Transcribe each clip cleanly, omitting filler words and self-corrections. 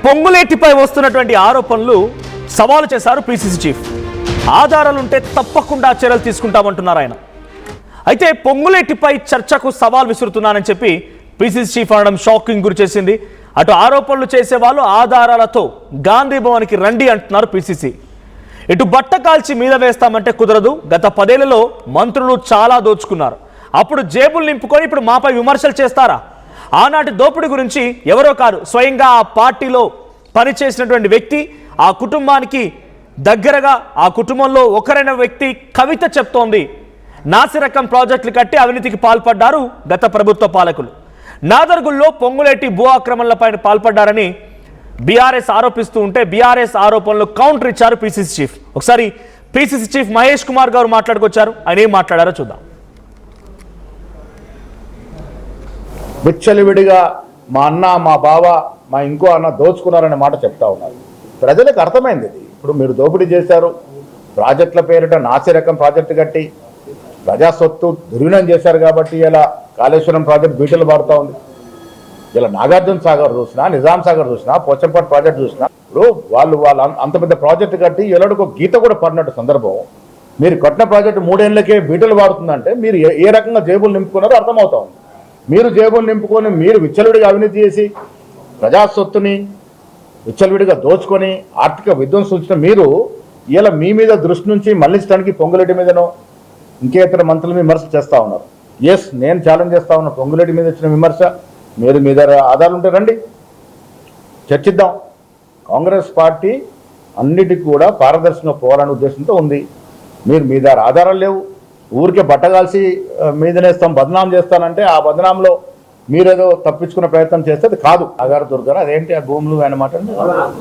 పొంగులేటిపై వస్తున్నటువంటి ఆరోపణలు సవాలు చేశారు పిసిసి చీఫ్. ఆధారాలుంటే తప్పకుండా చర్యలు తీసుకుంటామంటున్నారు ఆయన. అయితే పొంగులేటిపై చర్చకు సవాల్ విసురుతున్నానని చెప్పి పిసిసి చీఫ్ అనడం షాకింగ్ గురి చేసింది. అటు ఆరోపణలు చేసే వాళ్ళు ఆధారాలతో గాంధీ భవన్కి రండి అంటున్నారు పిసిసి. ఇటు బట్ట కాల్చి మీద వేస్తామంటే కుదరదు. గత 10 ఏళ్లలో మంత్రులు చాలా దోచుకున్నారు. అప్పుడు జేబులు నింపుకొని ఇప్పుడు మాపై విమర్శలు చేస్తారా? ఆనాటి దోపిడీ గురించి ఎవరో కాదు, స్వయంగా ఆ పార్టీలో పనిచేసినటువంటి వ్యక్తి, ఆ కుటుంబానికి దగ్గరగా ఆ కుటుంబంలో ఒకరైన వ్యక్తి కవిత చెప్తోంది. నాసిరకం ప్రాజెక్టులు కట్టి అవినీతికి పాల్పడ్డారు గత ప్రభుత్వ పాలకులు. నాదర్గుల్లో పొంగులేటి భూ ఆక్రమణలపై పాల్పడ్డారని బీఆర్ఎస్ ఆరోపిస్తూ ఉంటే బీఆర్ఎస్ ఆరోపణలు కౌంటర్ ఇచ్చారు పిసిసి చీఫ్. ఒకసారి పిసిసి చీఫ్ మహేష్ కుమార్ గారు మాట్లాడుకొచ్చారు. ఆయన ఏం మాట్లాడారో చూద్దాం. విచ్చలివిడిగా మా అన్న, మా బావ, మా ఇంకో అన్న దోచుకున్నారనే మాట చెప్తా ఉన్నారు. ప్రజలకు అర్థమైంది ఇది. ఇప్పుడు మీరు దోపిడీ చేశారు, ప్రాజెక్టుల పేరిట నాసిరకం ప్రాజెక్టు కట్టి ప్రజా సొత్తు దుర్వినియోగం చేశారు కాబట్టి ఇలా కాళేశ్వరం ప్రాజెక్టు బీటలు పారుతూ ఉంది. ఇలా నాగార్జున సాగర్ చూసినా, నిజాం సాగర్ చూసినా, పోచంపట్ ప్రాజెక్టు చూసినా, ఇప్పుడు వాళ్ళు అంత పెద్ద ప్రాజెక్టు కట్టి ఎలాడికి ఒక గీత కూడా పడినట్టు సందర్భం. మీరు కట్టిన ప్రాజెక్టు 3 ఏళ్లకే బీటలు పారుతుందంటే మీరు ఏ రకంగా జేబులు నింపుకున్నారో అర్థమవుతా ఉంది. మీరు జేబులు నింపుకొని మీరు విచ్చలవిడిగా అవినీతి చేసి ప్రజా సొత్తుని విచ్చలవిడిగా దోచుకొని ఆర్థిక విధ్వంసం వచ్చిన మీరు ఇలా మీ మీద దృష్టి నుంచి మళ్లించడానికి పొంగులేటి మీదనో ఇంకేతర మంత్రుల మీద విమర్శ చేస్తూ ఉన్నారు. ఎస్, నేను ఛాలెంజ్ చేస్తా ఉన్నా. పొంగులేటి మీద వచ్చిన విమర్శ మీరు మీ దగ్గర ఆధారాలు ఉంటే రండి, చర్చిద్దాం. కాంగ్రెస్ పార్టీ అన్నిటికీ కూడా పారదర్శకంగా పోవాలనే ఉద్దేశంతో ఉంది. మీరు మీ దగ్గర ఆధారాలు లేవు, ఊరికే బట్టగాల్సి మీదనేస్తాం, బదనాం చేస్తానంటే ఆ బదనాంలో మీరేదో తప్పించుకునే ప్రయత్నం చేస్తే అది కాదు. నాగార్ దుర్గారు అదేంటి ఆ భూములు అనమాట.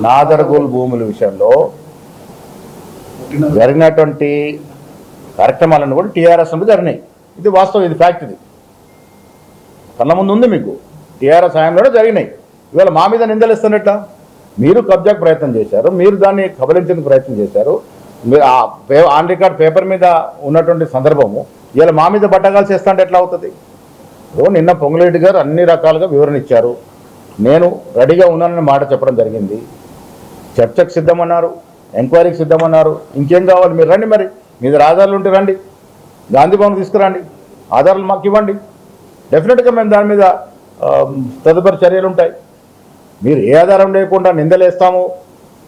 నాదర్గోల్ భూముల విషయంలో జరిగినటువంటి కార్యక్రమాలను కూడా టీఆర్ఎస్ నుండి జరిగినాయి. ఇది వాస్తవం, ఇది ఫ్యాక్ట్. ఇది కళ్ళ ముందు ఉంది. మీకు టీఆర్ఎస్ హయాంలోనే జరిగినాయి. ఇవాళ మా మీద నిందలిస్తున్నట్ట. మీరు కబ్జాకు ప్రయత్నం చేశారు, మీరు దాన్ని కబలించేందుకు ప్రయత్నం చేశారు. మీరు ఆన్ రికార్డ్ పేపర్ మీద ఉన్నటువంటి సందర్భము ఇలా మా మీద బట్టగాల్సి చేస్తా అంటే ఎట్లా అవుతుంది? నిన్న పొంగులేటి గారు అన్ని రకాలుగా వివరణ ఇచ్చారు. నేను రెడీగా ఉన్నానని మాట చెప్పడం జరిగింది. చర్చకు సిద్ధమన్నారు, ఎంక్వైరీకి సిద్ధమన్నారు. ఇంకేం కావాలి? మీరు రండి, మరి మీద ఆధారాలు ఉంటే రండి, గాంధీ భవన్ తీసుకురండి, ఆధారాలు మాకు ఇవ్వండి. డెఫినెట్గా మేము దాని మీద తదుపరి చర్యలు ఉంటాయి. మీరు ఏ ఆధారం లేకుండా నిందలేస్తాము,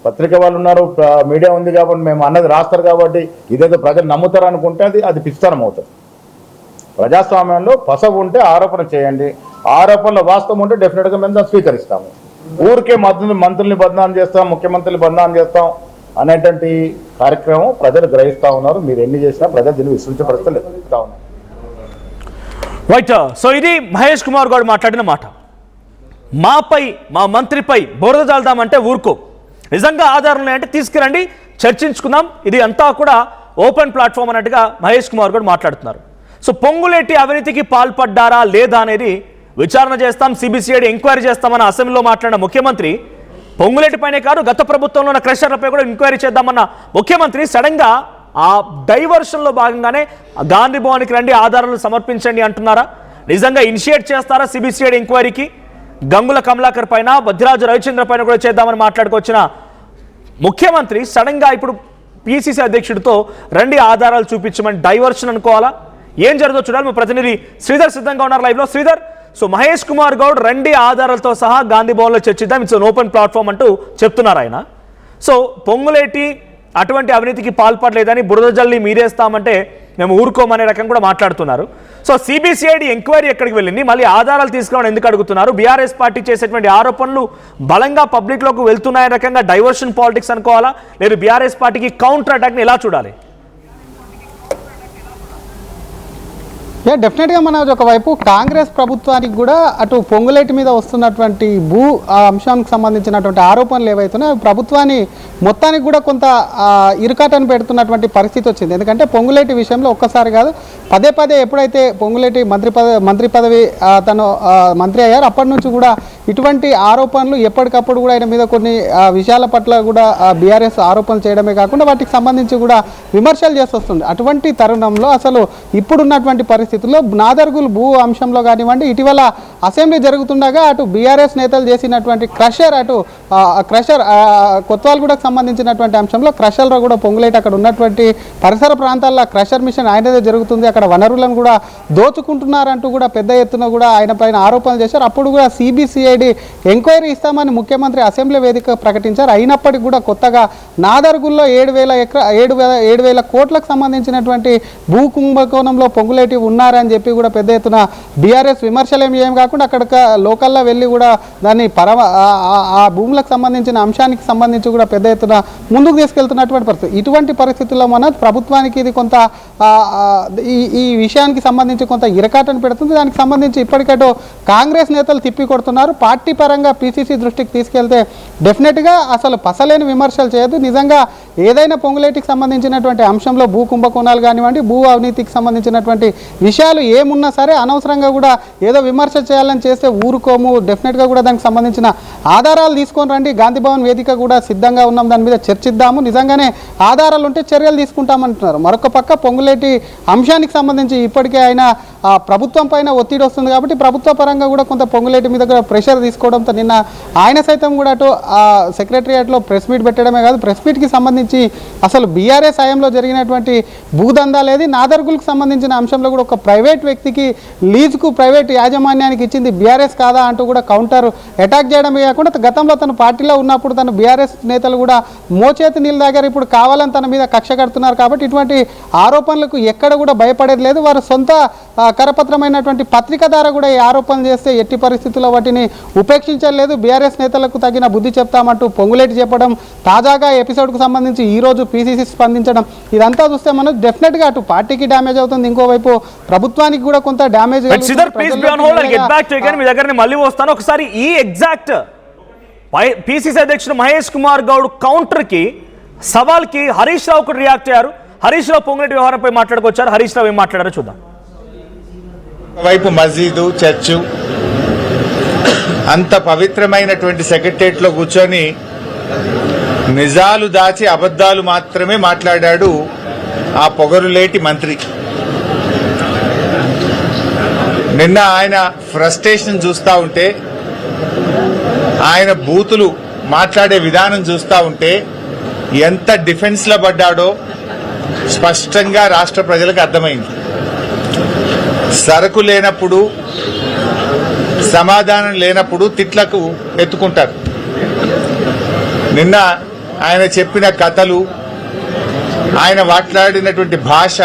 పత్రిక వాళ్ళు ఉన్నారు, మీడియా ఉంది కాబట్టి మేము అన్నది రాస్తారు కాబట్టి ఇదేదో ప్రజలు నమ్ముతారు అనుకుంటే అది పిస్తనం అవుతుంది. ప్రజాస్వామ్యంలో పసవు ఉంటే ఆరోపణ చేయండి, ఆరోపణలో వాస్తవం ఉంటే డెఫినెట్గా మేము దాన్ని స్వీకరిస్తాము. ఊరికే మంత్రుల్ని బదనాం చేస్తాం, ముఖ్యమంత్రులు బదనాం చేస్తాం అనేటువంటి కార్యక్రమం ప్రజలు గ్రహిస్తూ ఉన్నారు. మీరు ఎన్ని చేసినా ప్రజలు దీన్ని విశ్వసించే పరిస్థితులు ఎదుగుతూ ఉన్నారు. రైట్. సో ఇది మహేష్ కుమార్ గారు మాట్లాడిన మాట. మాపై, మా మంత్రిపై బురద చల్దామంటే ఊరుకో, నిజంగా ఆధారం లేదంటే తీసుకురండి, చర్చించుకుందాం. ఇది అంతా కూడా ఓపెన్ ప్లాట్ఫామ్ అన్నట్టుగా మహేష్ కుమార్ గారు మాట్లాడుతున్నారు. సో పొంగులేటి అవినీతికి పాల్పడ్డారా లేదా అనేది విచారణ చేస్తాం, సిబిసిఐడి ఎంక్వైరీ చేస్తామన్న అసెంబ్లీలో మాట్లాడిన ముఖ్యమంత్రి, పొంగులేటిపైనే కాదు గత ప్రభుత్వంలో ఉన్న క్రషర్లపై కూడా ఎంక్వైరీ చేద్దామన్న ముఖ్యమంత్రి సడన్గా ఆ డైవర్షన్లో భాగంగానే గాంధీ భవన్కి రండి, ఆధారాలు సమర్పించండి అంటున్నారా? నిజంగా ఇనిషియేట్ చేస్తారా సిబిసిఐడి ఎంక్వైరీకి? గంగుల కమలాకర్ పైన, బద్రాజు రవిచంద్ర పైన కూడా చేద్దామని మాట్లాడుకొచ్చిన ముఖ్యమంత్రి సడన్గా ఇప్పుడు పిసిసి అధ్యక్షుడితో రండి ఆధారాలు చూపించమని డైవర్షన్ అనుకోవాలా? ఏం జరుగుతుందో చూడాలి. మా ప్రతినిధి శ్రీధర్ సిద్ధంగా ఉన్నారు లైవ్లో. శ్రీధర్, సో మహేష్ కుమార్ గౌడ్ రండి ఆధారాలతో సహా గాంధీ భవన్లో చర్చిద్దాం, ఇట్స్ ఓపెన్ ప్లాట్ఫామ్ అంటూ చెప్తున్నారు ఆయన. సో పొంగులేటి అటువంటి అవినీతికి పాల్పడలేదని బురద జల్లి మీరేస్తామంటే మేము ఊరుకోమనే రకం కూడా మాట్లాడుతున్నారు. సో సిబిసిఐడి ఎంక్వైరీ ఎక్కడికి వెళ్ళింది, మళ్ళీ ఆధారాలు తీసుకురావడం ఎందుకు అడుగుతున్నారు? బీఆర్ఎస్ పార్టీ చేసేటువంటి ఆరోపణలు బలంగా పబ్లిక్లోకి వెళ్తున్నాయనే రకంగా డైవర్షన్ పాలిటిక్స్ అనుకోవాలా, లేదు బీఆర్ఎస్ పార్టీకి కౌంటర్ అటాక్ని ఎలా చూడాలి? డెఫినెట్గా మన ఒకవైపు కాంగ్రెస్ ప్రభుత్వానికి కూడా అటు పొంగులేటి మీద వస్తున్నటువంటి భూ అంశానికి సంబంధించినటువంటి ఆరోపణలు ఏవైతున్నాయో ప్రభుత్వాన్ని మొత్తానికి కూడా కొంత ఇరుకాటను పెడుతున్నటువంటి పరిస్థితి వచ్చింది. ఎందుకంటే పొంగులేటి విషయంలో ఒక్కసారి కాదు, పదే ఎప్పుడైతే పొంగులేటి మంత్రి పదవి తను మంత్రి అయ్యారు అప్పటి నుంచి కూడా ఇటువంటి ఆరోపణలు ఎప్పటికప్పుడు కూడా ఆయన మీద కొన్ని విషయాల పట్ల కూడా బీఆర్ఎస్ ఆరోపణలు చేయడమే కాకుండా వాటికి సంబంధించి కూడా విమర్శలు చేస్తొస్తుంది. అటువంటి తరుణంలో అసలు ఇప్పుడున్నటువంటి పరిస్థితుల్లో నాదర్గుల్ భూ అంశంలో కానివ్వండి, ఇటీవల అసెంబ్లీ జరుగుతుండగా అటు బీఆర్ఎస్ నేతలు చేసినటువంటి క్రషర్, అటు క్రషర్ కొత్వాల్గూడకు సంబంధించినటువంటి అంశంలో క్రషర్లో కూడా పొంగులేటి అక్కడ ఉన్నటువంటి పరిసర ప్రాంతాల్లో క్రషర్ మిషన్ ఆయనదే జరుగుతుంది, అక్కడ వనరులను కూడా దోచుకుంటున్నారంటూ కూడా పెద్ద ఎత్తున కూడా ఆయన పైన ఆరోపణలు చేశారు. అప్పుడు కూడా సిబిసిఐడి ఎంక్వైరీ ఇస్తామని ముఖ్యమంత్రి అసెంబ్లీ వేదిక ప్రకటించారు. అయినప్పటికీ కూడా కొత్తగా నాదర్గుల్లో 7,000 కోట్లకు సంబంధించినటువంటి భూ కుంభకోణంలో పొంగులేటి ఉన్నారని చెప్పి కూడా పెద్ద ఎత్తున బీఆర్ఎస్ విమర్శలు ఏం కాకుండా అక్కడ లోకల్లో వెళ్ళి కూడా దాన్ని ఆ భూములకు సంబంధించిన అంశానికి సంబంధించి కూడా పెద్ద ఎత్తున ముందుకు తీసుకెళ్తున్నటువంటి పరిస్థితి. ఇటువంటి పరిస్థితుల్లో మన ప్రభుత్వానికి ఇది కొంత ఈ విషయానికి సంబంధించి కొంత ఇరకాటను పెడుతుంది. దానికి సంబంధించి ఇప్పటికటో కాంగ్రెస్ నేతలు తిప్పి కొడుతున్నారు. పార్టీ పరంగా పిసిసి దృష్టికి తీసుకెళ్తే డెఫినెట్గా అసలు పసలేని విమర్శలు చేయదు. నిజంగా ఏదైనా పొంగులేటికి సంబంధించినటువంటి అంశంలో భూ కుంభకోణాలు కానివ్వండి, భూ అవినీతికి సంబంధించినటువంటి విషయాలు ఏమున్నా సరే అనవసరంగా కూడా ఏదో విమర్శ చేయాలని చేస్తే ఊరుకోము. డెఫినెట్గా కూడా దానికి సంబంధించిన ఆధారాలు తీసుకొని రండి, గాంధీభవన్ వేదిక కూడా సిద్ధంగా ఉన్నాం, దాని మీద చర్చిద్దాము, నిజంగానే ఆధారాలు ఉంటే చర్యలు తీసుకుంటామంటున్నారు. మరొక పక్క పొంగులేటి అంశానికి సంబంధించి ఇప్పటికే ఆయన ప్రభుత్వం పైన ఒత్తిడి వస్తుంది కాబట్టి ప్రభుత్వ పరంగా కూడా కొంత పొంగులేటి మీద కూడా ప్రెషర్ తీసుకోవడంతో నిన్న ఆయన సైతం కూడా అటు సెక్రటరియేట్లో ప్రెస్ మీట్ పెట్టడమే కాదు, ప్రెస్ మీట్కి సంబంధించి అసలు బీఆర్ఎస్ హయాంలో జరిగినటువంటి భూదందాలు ఏది, నాదర్గులకు సంబంధించిన అంశంలో కూడా ఒక ప్రైవేట్ వ్యక్తికి లీజుకు ప్రైవేట్ యాజమాన్యానికి ఇచ్చింది బీఆర్ఎస్ కాదా అంటూ కూడా కౌంటర్ అటాక్ చేయడమే కాకుండా గతంలో తన పార్టీలో ఉన్నప్పుడు తన బీఆర్ఎస్ నేతలు కూడా మోచేతి నీళ్ళ దగ్గర ఇప్పుడు కావాలని తన మీద కక్ష కడుతున్నారు. కాబట్టి ఇటువంటి ఆరోపణలకు ఎక్కడ కూడా భయపడేది లేదు. వారు సొంత కరపత్రమైనటువంటి పత్రిక ద్వారా కూడా ఈ ఆరోపణలు చేస్తే ఎట్టి పరిస్థితుల్లో వాటిని ఉపేక్షించలేదు. బీఆర్ఎస్ నేతలకు తగిన బుద్ధి చెప్తామంటూ పొంగులేటి చెప్పడం, తాజాగా ఎపిసోడ్కు సంబంధించి ఈరోజు పీసీసీ స్పందించడం, ఇదంతా చూస్తే మనం డెఫినెట్గా అటు పార్టీకి డ్యామేజ్ అవుతుంది, ఇంకోవైపు ప్రభుత్వానికి కూడా కొంత డ్యామేజ్. మీ దగ్గర మళ్ళీ వస్తాను. ఒకసారి ఈ ఎగ్జాక్ట్ పీసీసీ అధ్యక్షుడు మహేష్ కుమార్ గౌడ్ కౌంటర్ కి సవాల్ కి హరీష్ రావు కూడా రియాక్ట్ అయ్యారు. హరీష్ రావు పొంగులేటి వ్యవహారంపై మాట్లాడుకొచ్చారు. హరీష్ రావు ఏం మాట్లాడారో చూద్దాం. వైపు మస్జిదు, చర్చు, అంత పవిత్రమైనటువంటి సెక్రటరియట్ లో కూర్చొని నిజాలు దాచి అబద్ధాలు మాత్రమే మాట్లాడాడు ఆ పొగరులేటి మంత్రి. నిన్న ఆయన ఫ్రస్ట్రేషన్ చూస్తా ఉంటే, ఆయన బూతులు మాట్లాడే విధానం చూస్తా ఉంటే ఎంత డిఫెన్స్ లో పడ్డాడో స్పష్టంగా రాష్ట్ర ప్రజలకు అర్థమైంది. సరకు లేనప్పుడు, సమాధానం లేనప్పుడు తిట్లకు ఎత్తుకుంటారు. నిన్న ఆయన చెప్పిన కథలు, ఆయన మాట్లాడినటువంటి భాష,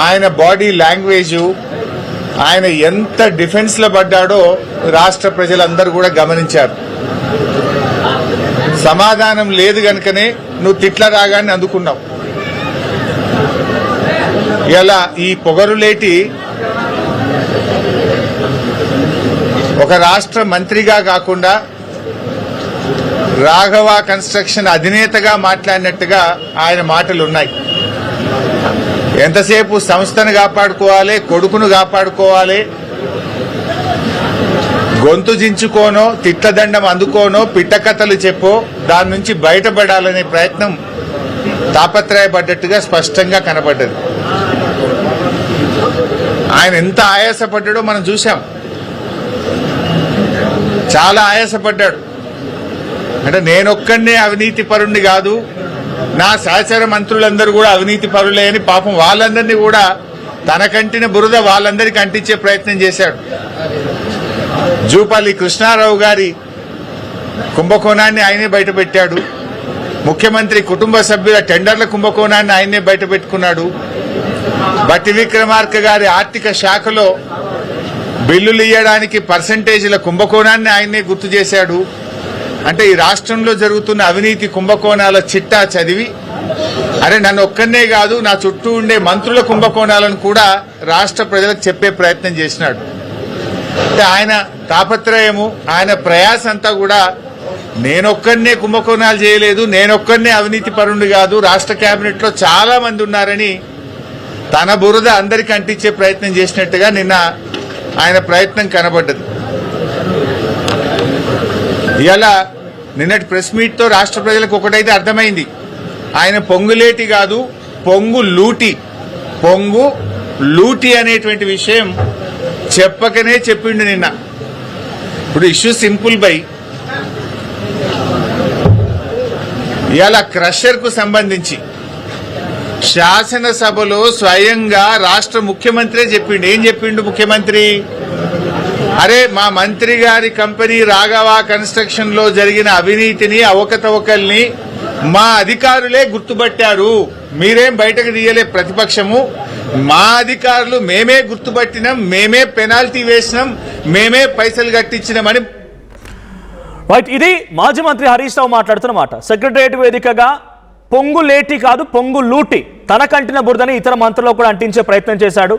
ఆయన బాడీ లాంగ్వేజు, ఆయన ఎంత డిఫెన్స్ లో పడ్డాడో రాష్ట్ర ప్రజలందరూ కూడా గమనించారు. సమాధానం లేదు గనుకనే నువ్వు తిట్ల రాగాన్ని అందుకున్నావు. ఇలా ఈ పొగరులేటి ఒక రాష్ట్ర మంత్రిగా కాకుండా రాఘవ కన్స్ట్రక్షన్ అధినేతగా మాట్లాడినట్టుగా ఆయన మాటలు ఉన్నాయి. ఎంతసేపు సంస్థను కాపాడుకోవాలి, కొడుకును కాపాడుకోవాలి, గొంతు జించుకోనో, తిట్లదండం అందుకోనో, పిట్టకథలు చెప్పో దాని నుంచి బయటపడాలనే ప్రయత్నం తాపత్రయపడ్డట్టుగా స్పష్టంగా కనబడ్డది. ఆయన ఎంత ఆయాసపడ్డాడో మనం చూసాం. చాలా ఆయాసపడ్డాడు. అంటే నేనొక్కడే అవినీతి పరుణ్ణి కాదు, నా సహచర మంత్రులందరూ కూడా అవినీతి పరులే అని పాపం వాళ్ళందరినీ కూడా తన కంటిన బురద వాళ్ళందరికీ అంటించే ప్రయత్నం చేశాడు. జూపల్లి కృష్ణారావు గారి కుంభకోణాన్ని ఆయనే బయటపెట్టాడు. ముఖ్యమంత్రి కుటుంబ సభ్యుల టెండర్ల కుంభకోణాన్ని ఆయనే బయటపెట్టుకున్నాడు. బట్టి విక్రమార్క గారి ఆర్థిక శాఖలో బిల్లులు ఇవ్వడానికి పర్సంటేజీల కుంభకోణాన్ని ఆయనే గుర్తు చేశాడు. అంటే ఈ రాష్ట్రంలో జరుగుతున్న అవినీతి కుంభకోణాల చిట్టా చదివి, అరే నన్ను ఒక్కనే కాదు నా చుట్టూ ఉండే మంత్రుల కుంభకోణాలను కూడా రాష్ట్ర ప్రజలకు చెప్పే ప్రయత్నం చేసినాడు. అంటే ఆయన తాపత్రయము, ఆయన ప్రయాస అంతా కూడా నేనొక్కనే కుంభకోణాలు చేయలేదు, నేనొక్కనే అవినీతి పరుణ్ణి కాదు, రాష్ట్ర కేబినెట్ లో చాలా మంది ఉన్నారని తన బురద అందరికీ అంటించే ప్రయత్నం చేసినట్టుగా నిన్న ఆయన ప్రయత్నం కనబడ్డది. ఇవాళ నిన్నటి ప్రెస్ మీట్తో రాష్ట్ర ప్రజలకు ఒకటైతే అర్థమైంది, ఆయన పొంగులేటి కాదు పొంగు లూటి అనేటువంటి విషయం చెప్పకనే చెప్పిండు నిన్న. ఇప్పుడు ఇష్యూ సింపుల్ బై, ఇవాళ క్రషర్కు సంబంధించి శాసనసభలో స్వయంగా రాష్ట్ర ముఖ్యమంత్రి చెప్పిండు. ఏం చెప్పిండు ముఖ్యమంత్రి? అరే మా మంత్రి గారి కంపెనీ రాఘవ కన్స్ట్రక్షన్ లో జరిగిన అవినీతిని, అవకతవకల్ని మా అధికారులే గుర్తుపట్టారు, మీరేం బయటకు తీయలే ప్రతిపక్షము, మా అధికారులు మేమే గుర్తుపట్టినాం, మేమే పెనాల్టీ వేసినాం, మేమే పైసలు కట్టించినామని. రైట్, ఇది మాజీ మంత్రి హరీష్ రావు మాట్లాడుతున్న మాట. సెక్రటరియట్ వేదికగా పొంగులేటి కాదు పొంగు లూటి, తనకంటిన బురదని ఇతర మంత్రులు కూడా అంటించే ప్రయత్నం చేశాడు.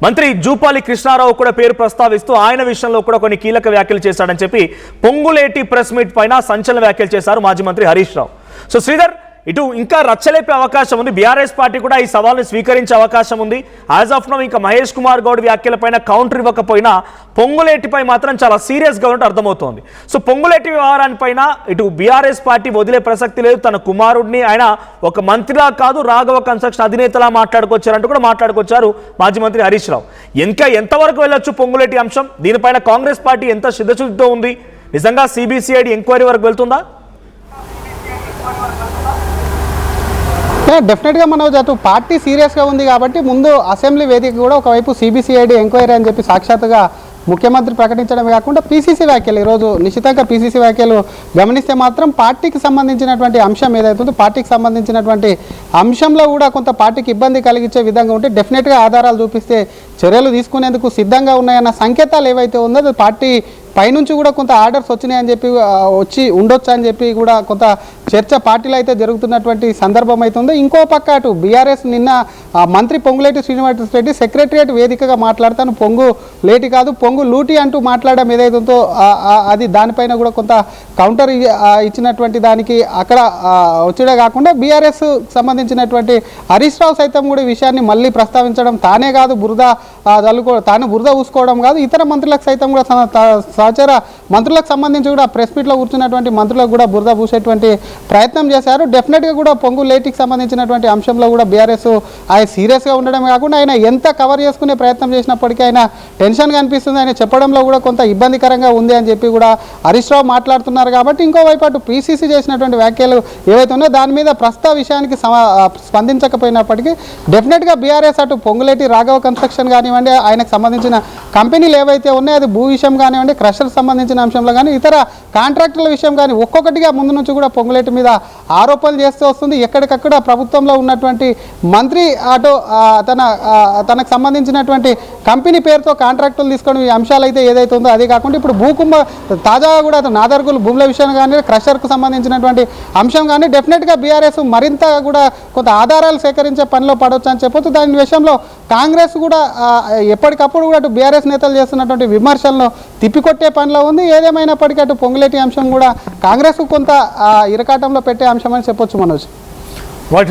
మంత్రి జూపాలి కృష్ణారావు కూడా పేరు ప్రస్తావిస్తూ ఆయన విషయంలో కూడా కొన్ని కీలక వ్యాఖ్యలు చేశాడని చెప్పి పొంగులేటి ప్రెస్ మీట్ పైన సంచలన వ్యాఖ్యలు చేశారు మాజీ మంత్రి హరీష్ రావు. సో శ్రీధర్, ఇటు ఇంకా రచ్చలేపే అవకాశం ఉంది, బీఆర్ఎస్ పార్టీ కూడా ఈ సవాల్ని స్వీకరించే అవకాశం ఉంది. యాజ్ ఆఫ్ నౌ ఇంకా మహేష్ కుమార్ గౌడ్ వ్యాఖ్యలపైన కౌంటర్ ఇవ్వకపోయినా పొంగులేటిపై మాత్రం చాలా సీరియస్గా ఉన్నట్టు అర్థమవుతోంది. సో పొంగులేటి వ్యవహారానిపైన ఇటు బీఆర్ఎస్ పార్టీ వదిలే ప్రసక్తి లేదు. తన కుమారుడిని ఆయన ఒక మంత్రిలా కాదు రాఘవ కన్స్ట్రక్షన్ అధినేతలా మాట్లాడుకొచ్చారంటూ కూడా మాట్లాడుకొచ్చారు మాజీ మంత్రి హరీష్ రావు. ఇంకా ఎంతవరకు వెళ్ళొచ్చు పొంగులేటి అంశం? దీనిపైన కాంగ్రెస్ పార్టీ ఎంత సిద్ధశుద్ధితో ఉంది? నిజంగా సిబిసిఐడి ఎంక్వైరీ వరకు వెళ్తుందా? డెఫినెట్గా మనోజ్, అటు పార్టీ సీరియస్గా ఉంది కాబట్టి ముందు అసెంబ్లీ వేదిక కూడా ఒకవైపు సిబిసిఐడి ఎంక్వైరీ అని చెప్పి సాక్షాత్తుగా ముఖ్యమంత్రి ప్రకటించడమే కాకుండా పీసీసీ వ్యాఖ్యలు, ఈరోజు నిశ్చితంగా పీసీసీ వ్యాఖ్యలు గమనిస్తే మాత్రం పార్టీకి సంబంధించినటువంటి అంశం ఏదైతుందో పార్టీకి సంబంధించినటువంటి అంశంలో కూడా కొంత పార్టీకి ఇబ్బంది కలిగించే విధంగా ఉంటే డెఫినెట్గా ఆధారాలు చూపిస్తే చర్యలు తీసుకునేందుకు సిద్ధంగా ఉన్నాయన్న సంకేతాలు ఏవైతే ఉందో అది పార్టీ పైనుంచి కూడా కొంత ఆర్డర్స్ వచ్చినాయని చెప్పి వచ్చి ఉండొచ్చు అని చెప్పి కూడా కొంత చర్చ పార్టీలో అయితే జరుగుతున్నటువంటి సందర్భం అయితే ఉంది. ఇంకో పక్క అటు బీఆర్ఎస్ నిన్న మంత్రి పొంగులేటి శ్రీనివాసరెడ్డి సెక్రటరియట్ వేదికగా మాట్లాడతాను పొంగు లేటి కాదు పొంగు లూటి అంటూ మాట్లాడడం ఏదైతే ఉందో అది దానిపైన కూడా కొంత కౌంటర్ ఇచ్చినటువంటి దానికి అక్కడ వచ్చేదే కాకుండా బీఆర్ఎస్ సంబంధించినటువంటి హరీష్ రావు సైతం కూడా ఈ విషయాన్ని మళ్ళీ ప్రస్తావించడం, తానే కాదు తాను బురద పూసుకోవడం కాదు ఇతర మంత్రులకు సైతం కూడా సహచర మంత్రులకు సంబంధించి కూడా ప్రెస్ మీట్లో కూర్చున్నటువంటి మంత్రులకు కూడా బురద పూసేటువంటి ప్రయత్నం చేశారు. డెఫినెట్గా కూడా పొంగు లేటికి సంబంధించినటువంటి అంశంలో కూడా బీఆర్ఎస్ ఆయన సీరియస్గా ఉండడమే కాకుండా ఆయన ఎంత కవర్ చేసుకునే ప్రయత్నం చేసినప్పటికీ ఆయన టెన్షన్గా అనిపిస్తుంది, ఆయన చెప్పడంలో కూడా కొంత ఇబ్బందికరంగా ఉంది అని చెప్పి కూడా హరీష్ రావు మాట్లాడుతున్నారు. కాబట్టి ఇంకోవైపు అటు పీసీసీ చేసినటువంటి వ్యాఖ్యలు ఏవైతే ఉన్నాయో దాని మీద ప్రస్తుత విషయానికి స్పందించకపోయినప్పటికీ డెఫినెట్గా బీఆర్ఎస్ అటు పొంగులేటి రాఘవ కన్స్ట్రక్షన్ కానివ్వండి, ఆయనకు సంబంధించిన కంపెనీలు ఏవైతే ఉన్నాయో అది భూ విషయం కానివ్వండి, క్రషర్ సంబంధించిన అంశంలో కానీ ఇతర కాంట్రాక్టుల విషయం కానీ ఒక్కొక్కటిగా ముందు నుంచి కూడా పొంగులేటి మీద ఆరోపణలు చేస్తూ వస్తుంది. ఎక్కడికక్కడ ప్రభుత్వంలో ఉన్నటువంటి మంత్రి అటు తనకు సంబంధించినటువంటి కంపెనీ పేరుతో కాంట్రాక్టులు తీసుకొని ఈ అంశాలు అయితే ఏదైతే ఉందో అదే కాకుండా ఇప్పుడు తాజాగా కూడా నాదర్గులు భూముల విషయం కానీ క్రషర్కు సంబంధించినటువంటి అంశం కానీ డెఫినెట్గా బీఆర్ఎస్ మరింత కూడా కొంత ఆధారాలు సేకరించే పనిలో పడవచ్చు అని చెప్పొచ్చు. దాని విషయంలో కాంగ్రెస్ కూడా ఎప్పటికప్పుడు కూడా అటు బీఆర్ఎస్ నేతలు చేస్తున్నటువంటి విమర్శలను తిప్పికొట్టే పనిలో ఉంది. ఏదేమైనప్పటికీ అటు పొంగులేటి అంశం కూడా కాంగ్రెస్ కొంత ఇరకాటంలో పెట్టే అంశం అని చెప్పొచ్చు మనోజ్.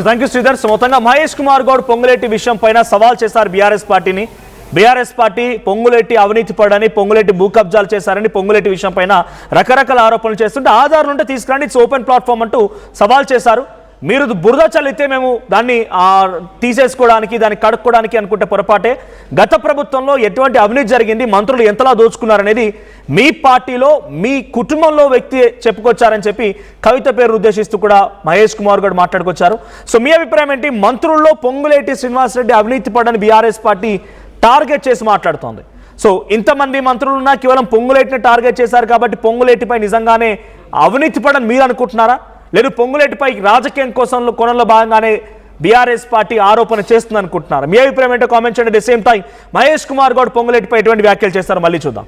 Thank you Sridhar. మొత్తంగా మహేష్ కుమార్ గౌడ్ పొంగులేటి విషయం పైన సవాల్ చేశారు బీఆర్ఎస్ పార్టీని. బీఆర్ఎస్ పార్టీ పొంగులేటి అవినీతి పడని, పొంగులేటి భూ కబ్జాలు చేశారని, పొంగులేటి విషయం పైన రకరకాల ఆరోపణలు చేస్తుంటే ఆధారాలు ఉంటే తీసుకురండి, ఇట్స్ ఓపెన్ ప్లాట్ఫామ్ అంటూ సవాల్ చేశారు. మీరు బురద చల్లితే మేము దాన్ని తీసేసుకోవడానికి దాన్ని కడుక్కోవడానికి అనుకుంటే పొరపాటే. గత ప్రభుత్వంలో ఎటువంటి అవినీతి జరిగింది, మంత్రులు ఎంతలా దోచుకున్నారనేది మీ పార్టీలో మీ కుటుంబంలో వ్యక్తి చెప్పుకొచ్చారని చెప్పి కవిత పేరు ఉద్దేశిస్తూ కూడా మహేష్ కుమార్ గౌడ్ మాట్లాడుకొచ్చారు. సో మీ అభిప్రాయం ఏంటి? మంత్రుల్లో పొంగులేటి శ్రీనివాసరెడ్డి అవినీతి పడని బీఆర్ఎస్ పార్టీ టార్గెట్ చేసి మాట్లాడుతోంది. సో ఇంతమంది మంత్రులున్నా కేవలం పొంగులేటిని టార్గెట్ చేశారు కాబట్టి పొంగులేటిపై నిజంగానే అవినీతి పడని మీరు అనుకుంటున్నారా? లేదు పొంగులేటిపై రాజకీయం కోసం కొనంలో భాగంగానే బీఆర్ఎస్ పార్టీ ఆరోపణ చేస్తుంది అనుకుంటున్నారు? మీ అభిప్రాయం ఏంటో కామెంట్ చేయండి. The same time Mahesh Kumar Goud పొంగులేటిపై ఎటువంటి వ్యాఖ్యలు చేస్తారు మళ్ళీ చూద్దాం.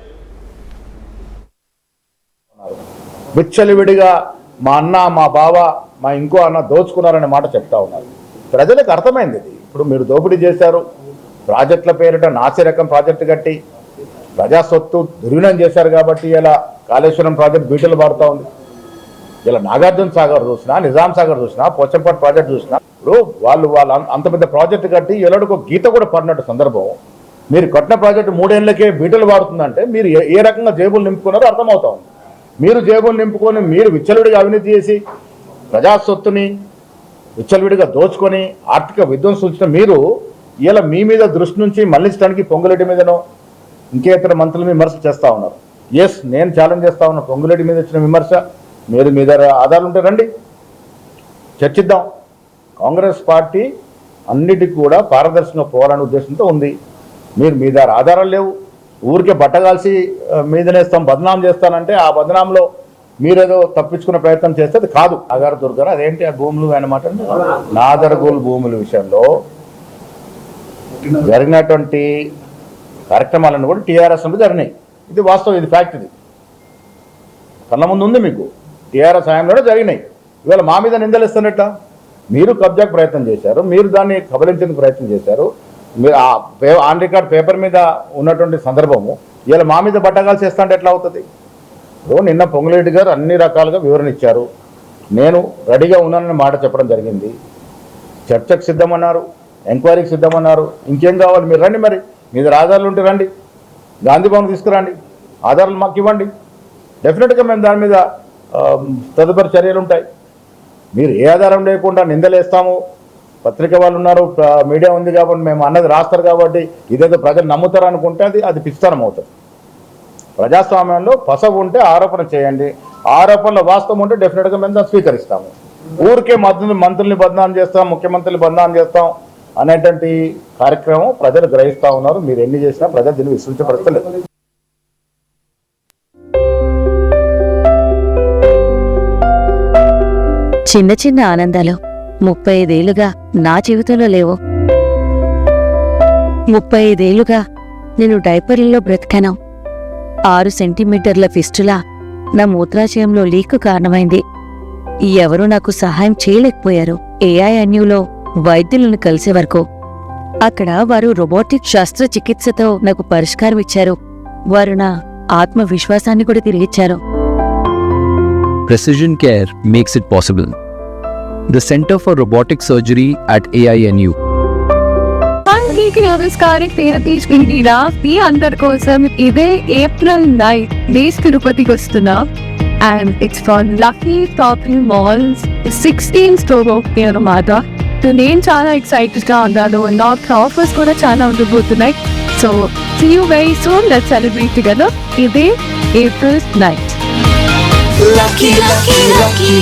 విచ్చలివిడిగా మా అన్న, మా బావ, మా ఇంకో అన్న దోచుకున్నారనే మాట చెప్తా ఉన్నారు. ప్రజలకు అర్థమైంది ఇది. ఇప్పుడు మీరు దోపిడీ చేశారు, ప్రాజెక్టుల పేరిట నాసిరకం ప్రాజెక్టు కట్టి ప్రజా సొత్తు దుర్వినియోగం చేశారు కాబట్టి ఇలా కాళేశ్వరం ప్రాజెక్టు బీటలు పారుతూ ఉంది. ఇలా నాగార్జున సాగర్ చూసినా, నిజాం సాగర్ చూసినా, పోచంపట్ ప్రాజెక్ట్ చూసినా ఇప్పుడు వాళ్ళు అంత పెద్ద ప్రాజెక్టు కట్టి ఎలాడికి ఒక గీత కూడా పడినట్టు సందర్భం. మీరు కట్టిన ప్రాజెక్టు 3 ఏళ్లకే బీటలు పారుతుందంటే మీరు ఏ రకంగా జేబులు నింపుకున్నారో అర్థమవుతా ఉంది. మీరు జేబులు నింపుకొని మీరు విచ్చలవిడిగా అవినీతి చేసి ప్రజా సొత్తుని విచ్చలవిడిగా దోచుకొని ఆర్థిక విధ్వంసం మీరు ఇలా మీ మీద దృష్టి నుంచి మళ్లించడానికి పొంగులేటి మీదనో ఇంకేతర మంత్రుల విమర్శ చేస్తూ ఉన్నారు. ఎస్, నేను ఛాలెంజ్ చేస్తా ఉన్నా. పొంగులేటి మీద వచ్చిన విమర్శ మీరు మీద ఆధారాలు ఉంటే రండి, చర్చిద్దాం. కాంగ్రెస్ పార్టీ అన్నిటికీ కూడా పారదర్శకంగా పోవాలనే ఉద్దేశంతో ఉంది. మీరు మీ దగ్గర ఆధారాలు లేవు, ఊరికే బట్టగాల్సి మీదనేస్తాం, బదనాం చేస్తానంటే ఆ బదనాంలో మీరేదో తప్పించుకునే ప్రయత్నం చేస్తే అది కాదు. ఆగారు దొరకరు. అదేంటి ఆ భూములు అన్నమాట, నాదరగోలు భూముల విషయంలో జరిగినటువంటి కార్యక్రమాలను కూడా టీఆర్ఎస్ నుండి జరిగినాయి. ఇది వాస్తవం, ఇది ఫ్యాక్ట్. ఇది కళ్ళ ముందు ఉంది. మీకు టీఆర్ఎస్ హయాంలో జరిగినాయి. ఇవాళ మా మీద నిందలిస్తున్నట్ట. మీరు కబ్జాకు ప్రయత్నం చేశారు, మీరు దాన్ని కబలించేందుకు ప్రయత్నం చేశారు. మీరు ఆన్ రికార్డ్ పేపర్ మీద ఉన్నటువంటి సందర్భము ఇవాళ మా మీద బట్టగాల్సి చేస్తా అంటే ఎట్లా అవుతుంది? నిన్న పొంగులేటి గారు అన్ని రకాలుగా వివరణ ఇచ్చారు. నేను రెడీగా ఉన్నానని మాట చెప్పడం జరిగింది. చర్చకు సిద్ధమన్నారు, ఎంక్వైరీకి సిద్ధమన్నారు. ఇంకేం కావాలి? మీరు రండి, మరి మీ దగ్గర ఆధారాలు ఉంటే రండి, గాంధీ భవన్ తీసుకురండి, ఆధారాలు మాకు ఇవ్వండి. డెఫినెట్గా మేము దాని మీద తదుపరి చర్యలు ఉంటాయి. మీరు ఏ ఆధారం లేకుండా నిందలేస్తాము, పత్రిక వాళ్ళు ఉన్నారు, మీడియా ఉంది కాబట్టి మేము అన్నది రాస్తారు కాబట్టి ఇదేదో ప్రజలు నమ్ముతారు అనుకుంటే అది పిచ్చితనం అవుతుంది. ప్రజాస్వామ్యంలో పసవు ఉంటే ఆరోపణ చేయండి, ఆరోపణలో వాస్తవం ఉంటే డెఫినెట్గా మేము దాన్ని స్వీకరిస్తాము. ఊరికే మంత్రుల్ని బదనాం చేస్తాం, ముఖ్యమంత్రిని బదనాం చేస్తాం అనేటువంటి కార్యక్రమం ప్రజలు గ్రహిస్తూ ఉన్నారు. మీరు ఎన్ని చేసినా ప్రజలు దీన్ని విశ్వసించబడతలేదు. చిన్న చిన్న ఆనందాలు 35 ఏళ్లుగా నా జీవితంలో లేవు. 35 ఏళ్లుగా నేను డైపర్లలో బ్రతికాను. 6 సెంటీమీటర్ల ఫిస్టులా నా మూత్రాశయంలో లీకు కారణమైంది. ఎవరూ నాకు సహాయం చేయలేకపోయారు. ఏఐఎన్యూలో వైద్యులను కలిసే వరకు అక్కడ వారు రోబోటిక్ శస్త్రచికిత్సతో నాకు పరిష్కారం ఇచ్చారు. వారు నా ఆత్మవిశ్వాసాన్ని కూడా తిరిగిచ్చారు. Precision Care makes it possible. The Center for Robotic Surgery at AINU. నమస్కారం, పేరు తీసుకుంటున్నా. మీ అందరి కోసం ఇదే April 9 డేస్ తిరుపతికి వస్తున్నా. And it's for lucky shopping malls 16 store open అన్నమాట. సో నేను చాలా ఎక్సైటెడ్గా ఉన్నాను. నా ఆఫర్స్ కూడా చాలా ఉండబోతున్నాయి. So see you very soon. Let's celebrate together. ఇదే April 9. Lucky, lucky, lucky.